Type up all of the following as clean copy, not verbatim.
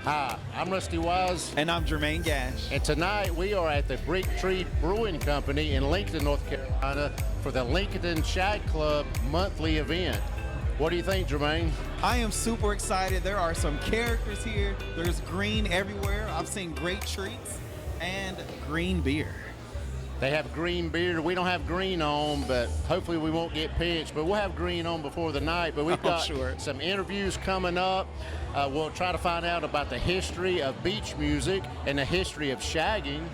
Hi, I'm Rusty Wise. And I'm Jermaine Gash. And tonight we are at the Brick Tree Brewing Company in Lincolnton, North Carolina for the Lincolnton Shag Club monthly event. What do you think, Jermaine? I am super excited. There are some characters here. There's green everywhere. I've seen great treats and green beer. They have green beer. We don't have green on, but hopefully we won't get pinched. But we'll have green on before the night. But we've got some interviews coming up. We'll try to find out about the history of beach music and the history of shagging.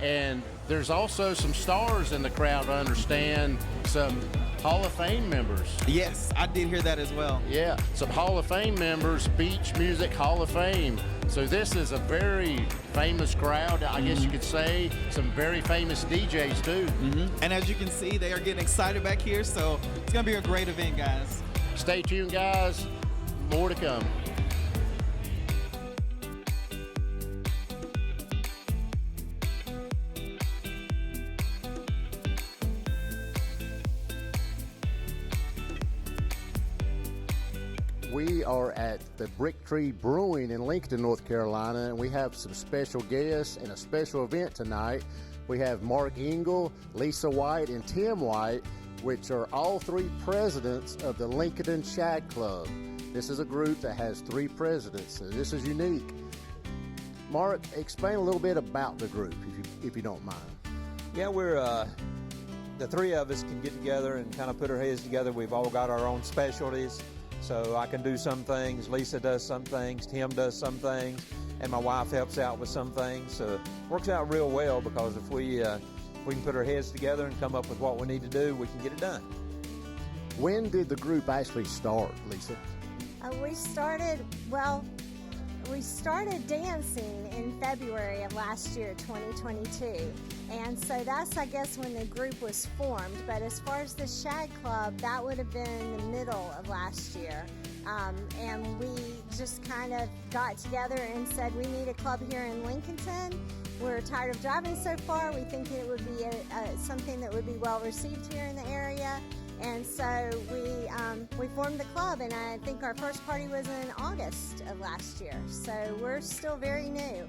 And there's also some stars in the crowd, I understand, some Hall of Fame members. Yes, I did hear that as well. Yeah, some Hall of Fame members, Beach Music Hall of Fame. So this is a very famous crowd, I guess you could say. Some very famous DJs too. And as you can see, they are getting excited back here, so it's gonna be a great event, guys. Stay tuned, guys. More to come. We are at the Brick Tree Brewing in Lincolnton, North Carolina, and we have some special guests and a special event tonight. We have Mark Engel, Lisa White, and Tim White, which are all three presidents of the Lincolnton Shag Club. This is a group that has three presidents, so this is unique. Mark, explain a little bit about the group, if you don't mind. Yeah, we're the three of us can get together and kind of put our heads together. We've all got our own specialties. So I can do some things, Lisa does some things, Tim does some things, and my wife helps out with some things. So it works out real well because if we can put our heads together and come up with what we need to do, we can get it done. When did the group actually start, Lisa? We started dancing in February of last year, 2022. And so that's, I guess, when the group was formed. But as far as the Shag Club, that would have been in the middle of last year. And we just kind of got together and said, we need a club here in Lincolnton. We're tired of driving so far. We think it would be something that would be well received here in the area. And so we formed the club, and I think our first party was in August of last year. So we're still very new.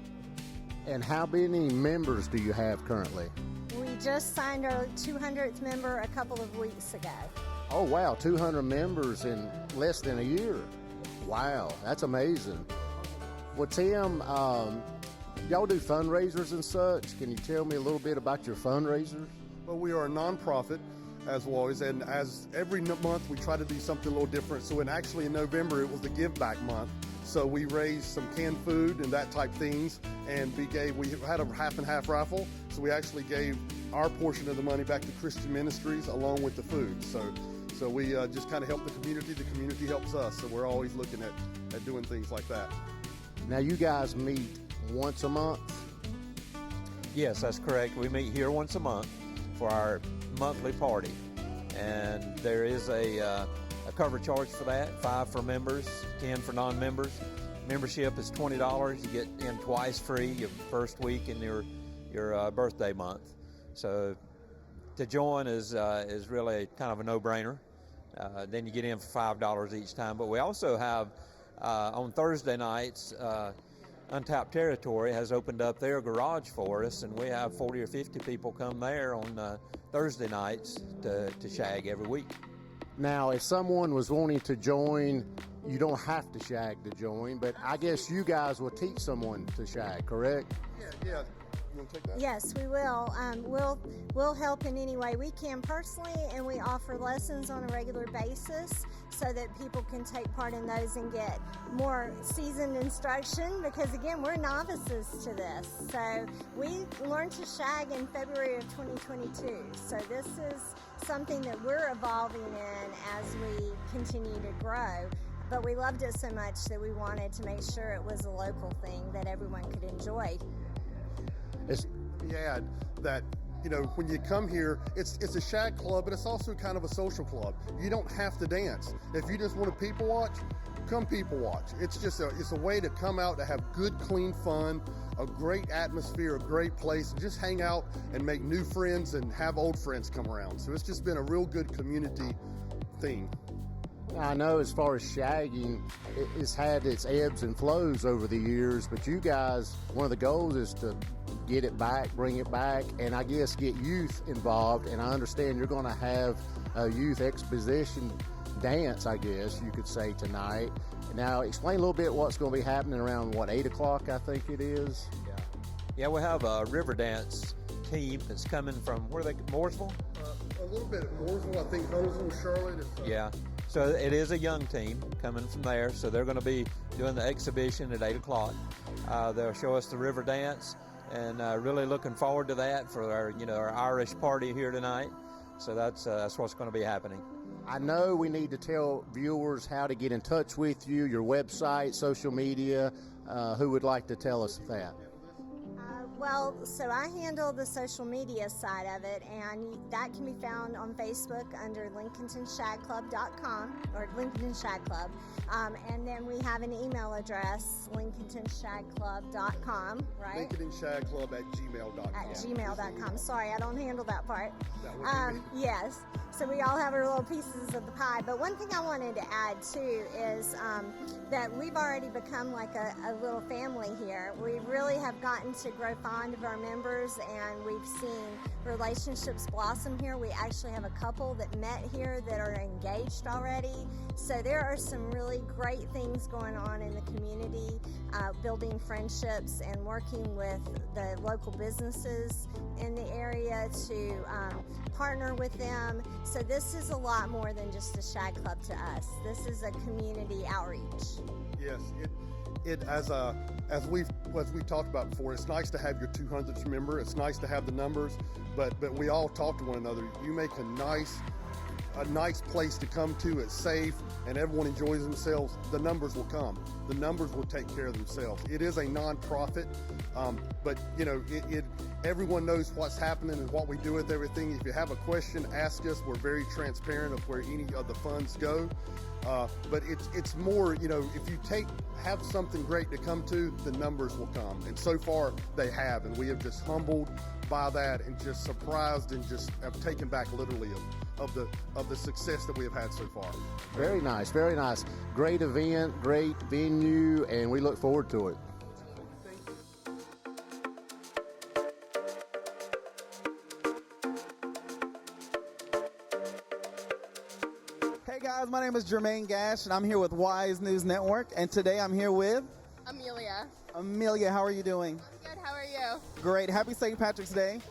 And how many members do you have currently? We just signed our 200th member a couple of weeks ago. Oh wow, 200 members in less than a year. Wow, that's amazing. Well, Tim, y'all do fundraisers and such. Can you tell me a little bit about your fundraisers? Well, we are a nonprofit, as always, and as every month we try to do something a little different. So actually in November it was the Give Back Month. So we raised some canned food and that type things, and we had a half and half raffle. So we actually gave our portion of the money back to Christian Ministries along with the food. So we just kind of help the community helps us. So we're always looking at doing things like that. Now you guys meet once a month? Yes, that's correct. We meet here once a month for our monthly party. And there is a cover charge for that, 5 for members, 10 for non-members. Membership is $20. You get in twice free your first week in your birthday month. So to join is really kind of a no-brainer. Then you get in for $5 each time. But we also have on Thursday nights, Untapped Territory has opened up their garage for us, and we have 40 or 50 people come there on Thursday nights to shag every week. Now, if someone was wanting to join, you don't have to shag to join, but I guess you guys will teach someone to shag, correct? Yeah. You want to take that? Yes, we will. We'll help in any way we can personally, and we offer lessons on a regular basis so that people can take part in those and get more seasoned instruction, because again, we're novices to this. So we learned to shag in February of 2022. So this is something that we're evolving in as we continue to grow. But we loved it so much that we wanted to make sure it was a local thing that everyone could enjoy. Yeah, that, when you come here, it's a shag club, but it's also kind of a social club. You don't have to dance. If you just want to people watch, come people watch. It's a way to come out to have good, clean fun, a great atmosphere, a great place, and just hang out and make new friends and have old friends come around. So it's just been a real good community thing. I know as far as shagging, it's had its ebbs and flows over the years, but you guys, one of the goals is to get it back, bring it back, and I guess get youth involved. And I understand you're going to have a youth exposition dance, I guess you could say, tonight. Now, explain a little bit what's going to be happening around, 8 o'clock, I think it is? Yeah, we have a river dance team that's coming from, where are they, Mooresville? A little bit at Mooresville, I think Huntsville, Charlotte. Yeah, so it is a young team coming from there, so they're going to be doing the exhibition at 8 o'clock. They'll show us the river dance, and really looking forward to that for our, our Irish party here tonight. So that's what's going to be happening. I know we need to tell viewers how to get in touch with you, your website, social media. Who would like to tell us that? Well, so I handle the social media side of it, and that can be found on Facebook under LincolntonShagClub.com or Lincolnton Shag Club. And then we have an email address, LincolntonShagClub.com, right? LincolntonShagClub@gmail.com. At gmail.com. Sorry, I don't handle that part. That would be me. Yes. So we all have our little pieces of the pie. But one thing I wanted to add too is that we've already become like a little family here. We really have gotten to grow fond of our members, and we've seen relationships blossom here. We actually have a couple that met here that are engaged already. So there are some really great things going on in the community, building friendships and working with the local businesses in the area to partner with them. So this is a lot more than just a shag club to us. This is a community outreach. Yes, as we've talked about before, it's nice to have your 200th member. It's nice to have the numbers, but we all talk to one another. You make a nice place to come to. It's safe, and everyone enjoys themselves. The numbers will come. The numbers will take care of themselves. It is a non-profit, but everyone knows what's happening and what we do with everything. If you have a question, ask us. We're very transparent of where any of the funds go. But it's more, if you have something great to come to, the numbers will come. And so far they have, and we have just humbled by that and just surprised and just have taken back literally of the success that we have had so far. Very nice, very nice. Great event, great venue, and we look forward to it. Hey guys, my name is Jermaine Gash, and I'm here with Wise News Network, and today I'm here with Amelia. Amelia. How are you doing? I'm good. How are you? Great. Happy St. Patrick's Day.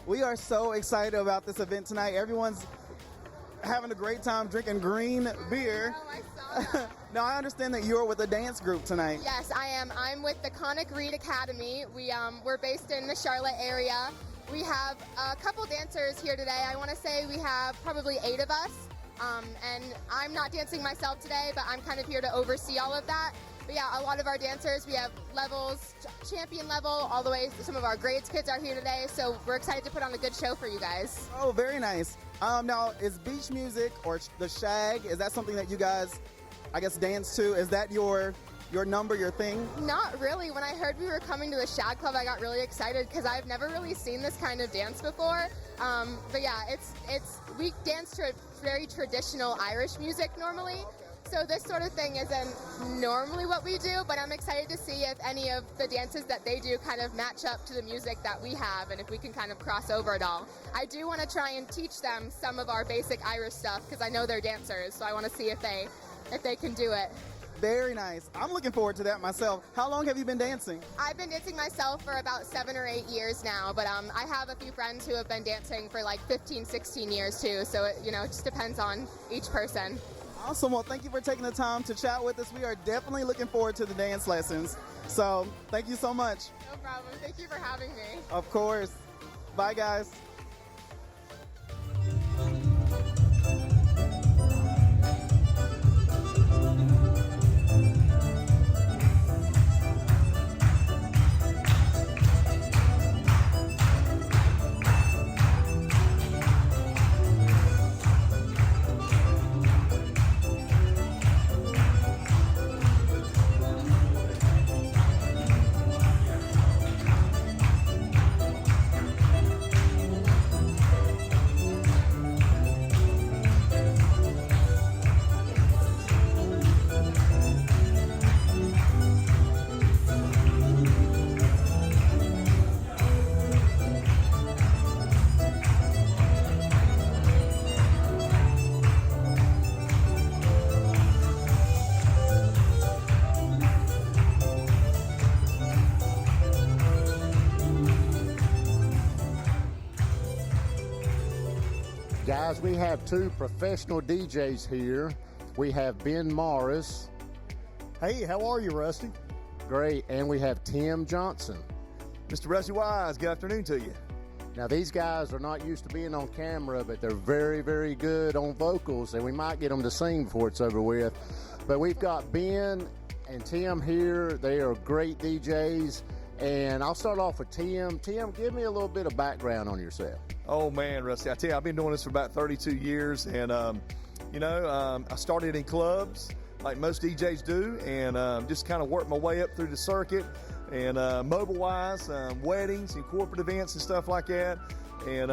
We are so excited about this event tonight. Everyone's having a great time drinking green beer. Oh, I saw that. Now, I understand that you're with a dance group tonight. Yes, I am. I'm with the Conic Reed Academy. We're based in the Charlotte area. We have a couple dancers here today. I want to say we have probably 8 of us. And I'm not dancing myself today, but I'm kind of here to oversee all of that. But yeah, a lot of our dancers, we have levels, champion level, all the way, some of our grades kids are here today, so we're excited to put on a good show for you guys. Oh, very nice. Now, is beach music or the shag, is that something that you guys, I guess, dance to? Is that your number, your thing? Not really. When I heard we were coming to the Shag Club, I got really excited because I've never really seen this kind of dance before. But yeah, we dance to very traditional Irish music normally. So this sort of thing isn't normally what we do, but I'm excited to see if any of the dances that they do kind of match up to the music that we have, and if we can kind of cross over it all. I do want to try and teach them some of our basic Irish stuff because I know they're dancers, so I want to see if they can do it. Very nice. I'm looking forward to that myself. How long have you been dancing? I've been dancing myself for about 7 or 8 years now, but I have a few friends who have been dancing for like 15, 16 years too, so it just depends on each person. Awesome. Well, thank you for taking the time to chat with us. We are definitely looking forward to the dance lessons. So thank you so much. No problem. Thank you for having me. Of course. Bye, guys. Guys, we have two professional DJs here. We have Ben Morris. Hey, how are you, Rusty? Great. And we have Tim Johnson. Mr. Rusty Wise, good afternoon to you. Now, these guys are not used to being on camera, but they're very, very good on vocals, and we might get them to sing before it's over with. But we've got Ben and Tim here. They are great DJs, and I'll start off with Tim. Tim, give me a little bit of background on yourself. Oh, man, Rusty, I tell you, I've been doing this for about 32 years, and, I started in clubs like most DJs do, and just kind of worked my way up through the circuit, and mobile-wise, weddings and corporate events and stuff like that, and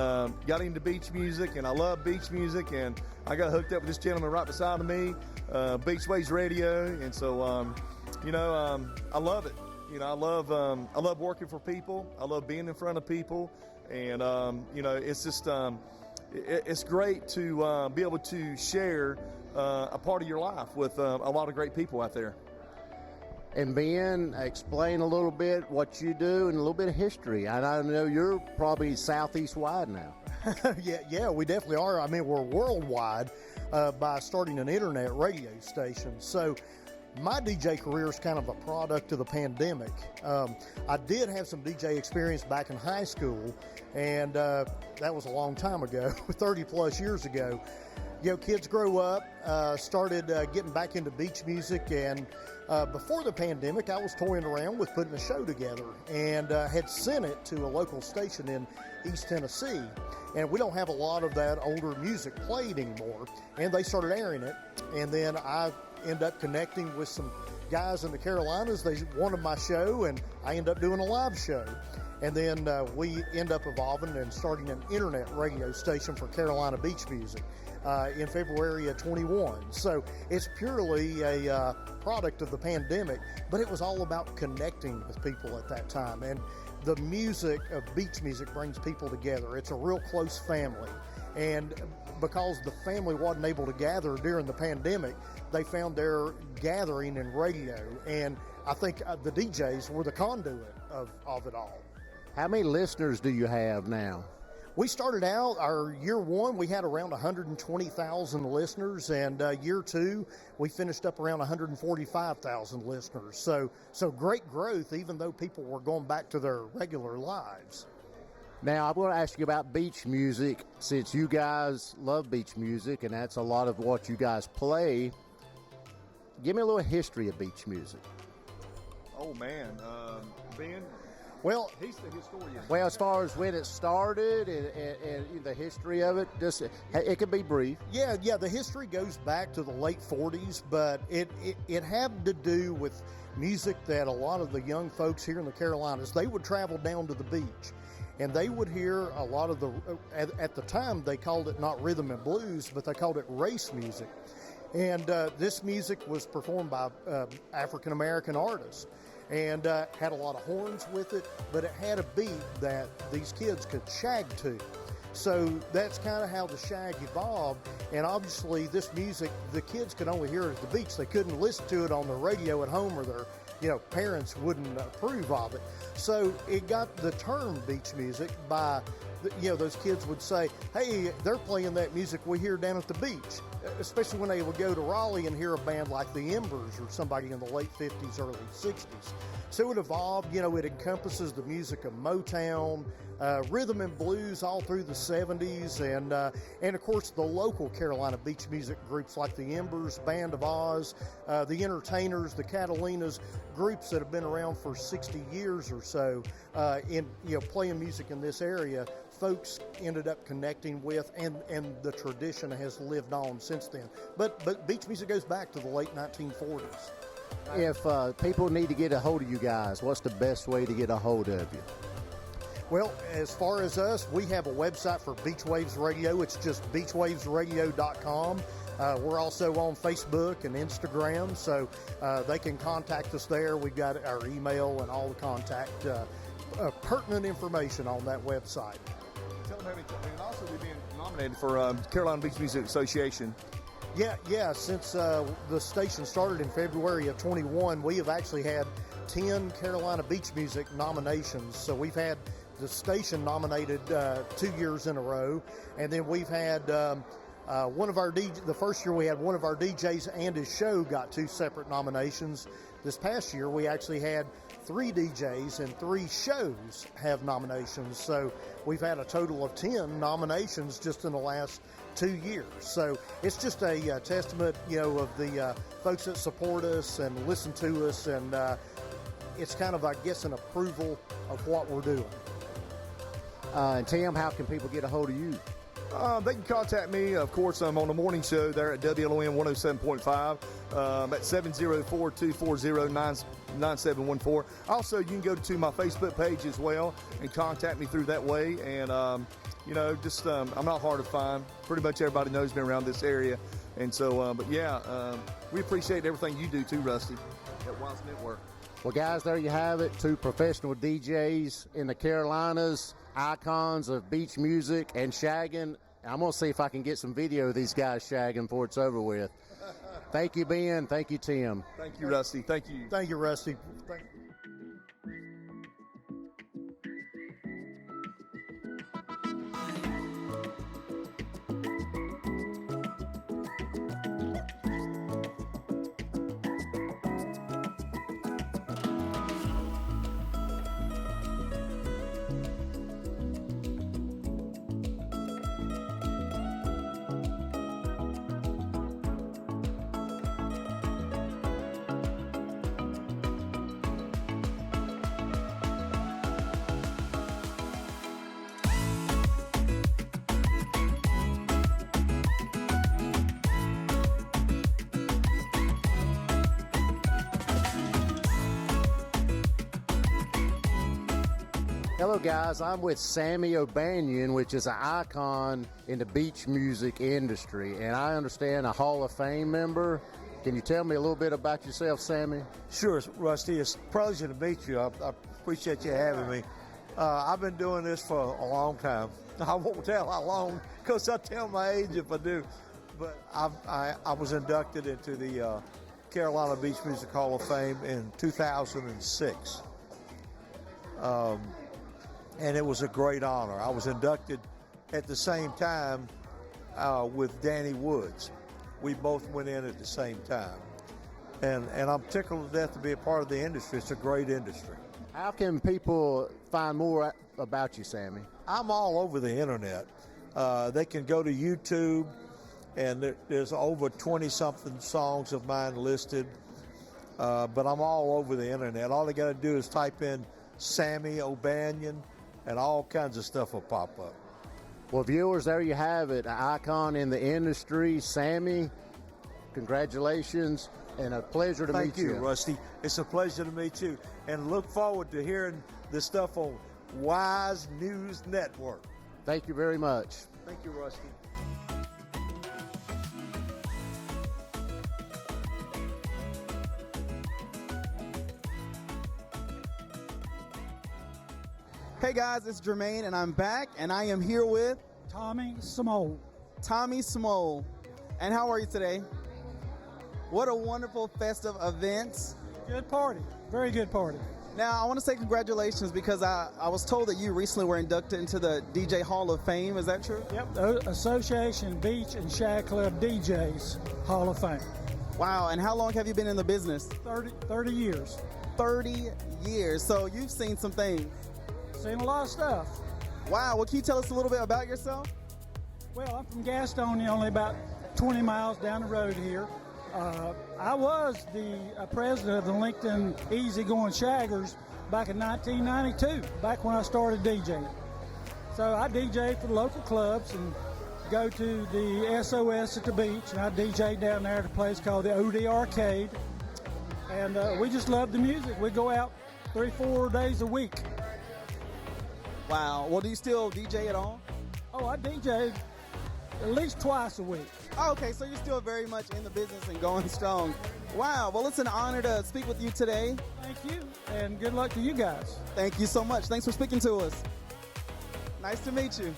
got into beach music, and I love beach music, and I got hooked up with this gentleman right beside of me, Beach Waves Radio, and so, I love it. I love working for people. I love being in front of people, and, it's just, it's great to be able to share a part of your life with a lot of great people out there. And Ben, explain a little bit what you do and a little bit of history. And I know you're probably southeast wide now. Yeah, we definitely are. I mean, we're worldwide by starting an internet radio station. So my DJ career is kind of a product of the pandemic. I did have some DJ experience back in high school, and that was a long time ago, 30 plus years ago. Kids grow up, started getting back into beach music, and before the pandemic, I was toying around with putting a show together, and had sent it to a local station in East Tennessee. And we don't have a lot of that older music played anymore, and they started airing it. And then I end up connecting with some guys in the Carolinas. They wanted my show, and I end up doing a live show. And then we end up evolving and starting an internet radio station for Carolina beach music in February of 21. So it's purely a product of the pandemic, but it was all about connecting with people at that time. And the music of beach music brings people together. It's a real close family. And because the family wasn't able to gather during the pandemic, they found their gathering in radio. And I think the DJs were the conduit of it all. How many listeners do you have now? We started out, our year one, we had around 120,000 listeners, and year two, we finished up around 145,000 listeners. So great growth, even though people were going back to their regular lives. Now, I'm going to ask you about beach music, since you guys love beach music, and that's a lot of what you guys play. Give me a little history of beach music. Oh, man. Ben? Well, he's the historian. Well, as far as when it started and the history of it, just it could be brief. Yeah, the history goes back to the late 40s, but it had to do with music that a lot of the young folks here in the Carolinas, they would travel down to the beach, and they would hear a lot of at the time they called it not rhythm and blues, but they called it race music. And this music was performed by African-American artists, and had a lot of horns with it, but it had a beat that these kids could shag to. So that's kind of how the shag evolved, and obviously this music, the kids could only hear it at the beach. They couldn't listen to it on the radio at home, or their parents wouldn't approve of it. So it got the term beach music by, those kids would say, hey, they're playing that music we hear down at the beach, especially when they would go to Raleigh and hear a band like the Embers or somebody in the late 50s, early 60s. So it evolved, it encompasses the music of Motown, rhythm and blues all through the 70s, and of course the local Carolina beach music groups like the Embers, Band of Oz, the Entertainers, the Catalinas, groups that have been around for 60 years or so, in playing music in this area. Folks ended up connecting with, and the tradition has lived on since then. But beach music goes back to the late 1940s. If people need to get a hold of you guys, what's the best way to get a hold of you? Well, as far as us, we have a website for Beach Waves Radio. It's just beachwavesradio.com. We're also on Facebook and Instagram, so they can contact us there. We've got our email and all the contact pertinent information on that website. Tell them and also we've been nominated for Carolina Beach Music Association. Yeah. Since the station started in February of 21, we have actually had 10 Carolina beach music nominations. So we've had the station nominated 2 years in a row, and then we've had one of our the first year we had one of our DJs and his show got 2 separate nominations. This past year we actually had 3 DJs and 3 shows have nominations. So we've had a total of 10 nominations just in the last 2 years. So it's just a testament, of the folks that support us and listen to us, and it's kind of, I guess, an approval of what we're doing. And Tim, how can people get a hold of you? They can contact me, of course. I'm on the morning show there at WLON 107.5 at 704-240-9714. Also, you can go to my Facebook page as well and contact me through that way. And, I'm not hard to find. Pretty much everybody knows me around this area. And so, we appreciate everything you do too, Rusty, at Wise Network. Well, guys, there you have it. 2 professional DJs in the Carolinas, icons of beach music and shagging. I'm going to see if I can get some video of these guys shagging before it's over with. Thank you, Ben. Thank you, Tim. Thank you, Rusty. Thank you. Thank you, Rusty. Hello, guys. I'm with Sammy O'Banion, which is an icon in the beach music industry, and I understand a Hall of Fame member. Can you tell me a little bit about yourself, Sammy? Sure, Rusty. It's a pleasure to meet you. I appreciate you having me. I've been doing this for a long time. I won't tell how long, because I'll tell my age if I do. But I was inducted into the Carolina Beach Music Hall of Fame in 2006. And it was a great honor. I was inducted at the same time with Danny Woods. We both went in at the same time. And I'm tickled to death to be a part of the industry. It's a great industry. How can people find more about you, Sammy? I'm all over the internet. They can go to YouTube, and there's over 20-something songs of mine listed. But I'm all over the internet. All they got to do is type in Sammy O'Banion, and all kinds of stuff will pop up. Well, viewers, there you have it, an icon in the industry. Sammy, congratulations, and a pleasure to meet you. Thank you, Rusty. It's a pleasure to meet you, and look forward to hearing the stuff on Wise News Network. Thank you very much. Thank you, Rusty. Hey guys, it's Jermaine, and I'm back, and I am here with Tommy Smole. Tommy Smole. And how are you today? What a wonderful festive event. Good party. Very good party. Now, I want to say congratulations, because I was told that you recently were inducted into the DJ Hall of Fame. Is that true? Yep. The Association Beach and Shag Club DJs Hall of Fame. Wow. And how long have you been in the business? 30 years. 30 years. So you've seen some things. Seen a lot of stuff. Wow. Well, can you tell us a little bit about yourself? Well, I'm from Gastonia, only about 20 miles down the road here. I was the president of the Lincolnton Easygoing Shaggers back in 1992, back when I started DJing. So I DJ for the local clubs and go to the SOS at the beach, and I DJ down there at a place called the OD Arcade. And we just love the music. We go out 3-4 days a week. Wow. Well, do you still DJ at all? Oh, I DJ at least twice a week. Oh, okay, so you're still very much in the business and going strong. Wow. Well, it's an honor to speak with you today. Thank you, and good luck to you guys. Thank you so much. Thanks for speaking to us. Nice to meet you.